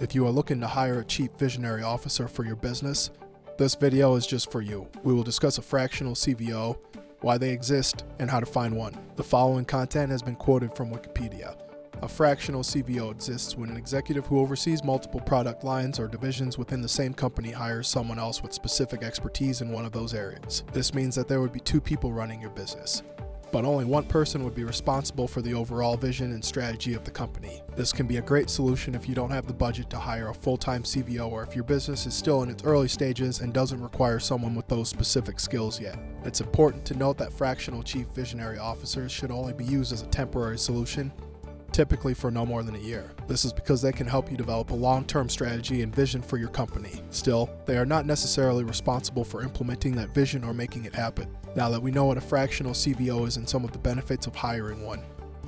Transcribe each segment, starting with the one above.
If you are looking to hire a chief visionary officer for your business, this video is just for you. We will discuss a fractional CVO, why they exist, and how to find one. The following content has been quoted from Wikipedia. A fractional CVO exists when an executive who oversees multiple product lines or divisions within the same company hires someone else with specific expertise in one of those areas. This means that there would be two people running your business, but only one person would be responsible for the overall vision and strategy of the company. This can be a great solution if you don't have the budget to hire a full-time CVO, or if your business is still in its early stages and doesn't require someone with those specific skills yet. It's important to note that fractional chief visionary officers should only be used as a temporary solution, typically for no more than a year. This is because they can help you develop a long-term strategy and vision for your company. Still, they are not necessarily responsible for implementing that vision or making it happen. Now that we know what a fractional CVO is and some of the benefits of hiring one,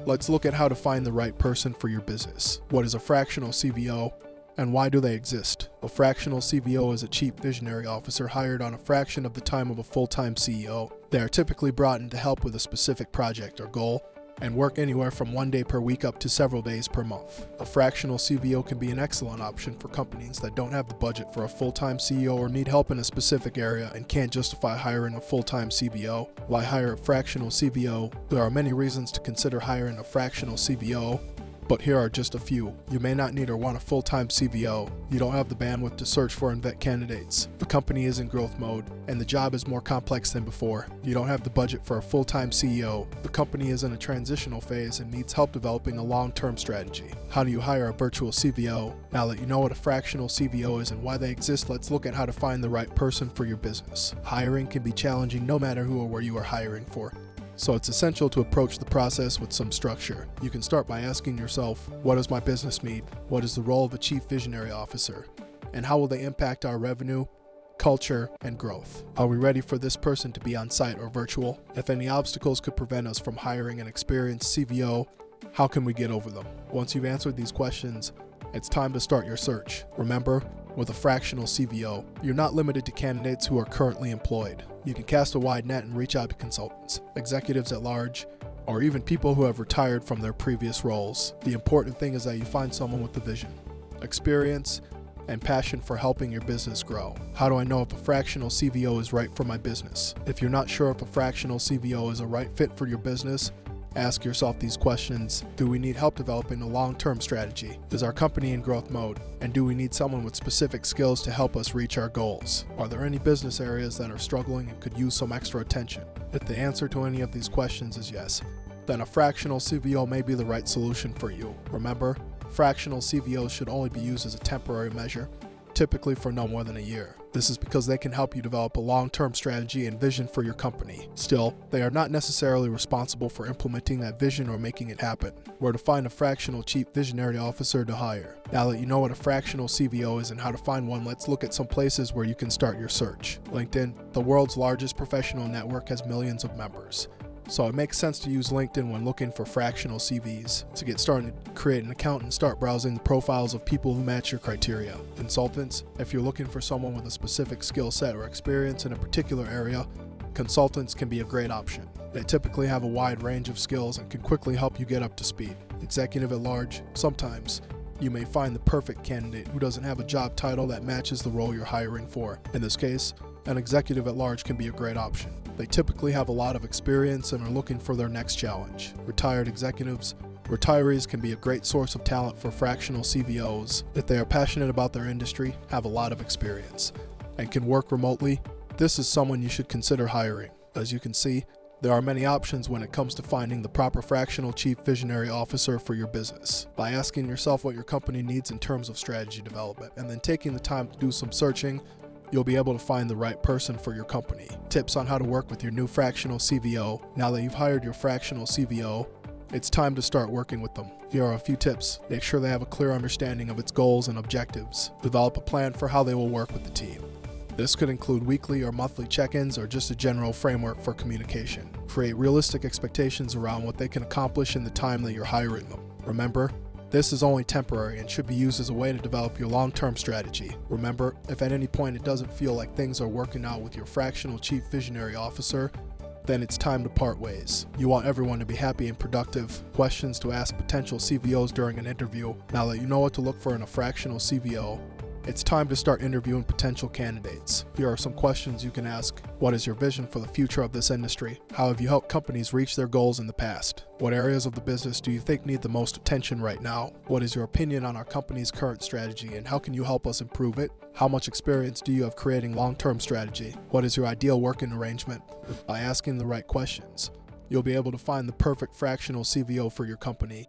let's look at how to find the right person for your business. What is a fractional CVO, and why do they exist? A fractional CVO is a chief visionary officer hired on a fraction of the time of a full-time CEO. They are typically brought in to help with a specific project or goal, and work anywhere from 1 day per week up to several days per month. A fractional CVO can be an excellent option for companies that don't have the budget for a full-time CEO or need help in a specific area and can't justify hiring a full-time CVO. Why hire a fractional CVO? There are many reasons to consider hiring a fractional CVO, but here are just a few. You may not need or want a full-time CVO. You don't have the bandwidth to search for and vet candidates. The company is in growth mode, and the job is more complex than before. You don't have the budget for a full-time CEO. The company is in a transitional phase and needs help developing a long-term strategy. How do you hire a virtual CVO? Now that you know what a fractional CVO is and why they exist, let's look at how to find the right person for your business. Hiring can be challenging no matter who or where you are hiring for, so it's essential to approach the process with some structure. You can start by asking yourself, what does my business need? What is the role of a chief visionary officer? And how will they impact our revenue, culture, and growth? Are we ready for this person to be on site or virtual? If any obstacles could prevent us from hiring an experienced CVO, how can we get over them? Once you've answered these questions, it's time to start your search. Remember, with a fractional CVO, you're not limited to candidates who are currently employed. You can cast a wide net and reach out to consultants, executives at large, or even people who have retired from their previous roles. The important thing is that you find someone with the vision, experience, and passion for helping your business grow. How do I know if a fractional CVO is right for my business? If you're not sure if a fractional CVO is a right fit for your business, ask yourself these questions. Do we need help developing a long-term strategy? Is our company in growth mode? And do we need someone with specific skills to help us reach our goals? Are there any business areas that are struggling and could use some extra attention? If the answer to any of these questions is yes, then a fractional CVO may be the right solution for you. Remember, fractional CVOs should only be used as a temporary measure, typically for no more than a year. This is because they can help you develop a long-term strategy and vision for your company. Still, they are not necessarily responsible for implementing that vision or making it happen. Where to find a fractional chief visionary officer to hire? Now that you know what a fractional CVO is and how to find one, let's look at some places where you can start your search. LinkedIn, the world's largest professional network, has millions of members, so it makes sense to use LinkedIn when looking for fractional CVs. To get started, create an account and start browsing the profiles of people who match your criteria. Consultants, if you're looking for someone with a specific skill set or experience in a particular area, consultants can be a great option. They typically have a wide range of skills and can quickly help you get up to speed. Executive at large, sometimes you may find the perfect candidate who doesn't have a job title that matches the role you're hiring for. In this case, an executive at large can be a great option. They typically have a lot of experience and are looking for their next challenge. Retired executives, retirees can be a great source of talent for fractional CVOs. If they are passionate about their industry, have a lot of experience, and can work remotely, this is someone you should consider hiring. As you can see, there are many options when it comes to finding the proper fractional chief visionary officer for your business. By asking yourself what your company needs in terms of strategy development, and then taking the time to do some searching, you'll be able to find the right person for your company. Tips on how to work with your new fractional CVO. Now that you've hired your fractional CVO, it's time to start working with them. Here are a few tips. Make sure they have a clear understanding of its goals and objectives. Develop a plan for how they will work with the team. This could include weekly or monthly check-ins or just a general framework for communication. Create realistic expectations around what they can accomplish in the time that you're hiring them. Remember, this is only temporary and should be used as a way to develop your long-term strategy. Remember, if at any point it doesn't feel like things are working out with your fractional chief visionary officer, then it's time to part ways. You want everyone to be happy and productive. Questions to ask potential CVOs during an interview. Now that you know what to look for in a fractional CVO, it's time to start interviewing potential candidates. Here are some questions you can ask. What is your vision for the future of this industry? How have you helped companies reach their goals in the past? What areas of the business do you think need the most attention right now? What is your opinion on our company's current strategy and how can you help us improve it? How much experience do you have creating long-term strategy? What is your ideal working arrangement? By asking the right questions, you'll be able to find the perfect fractional CVO for your company.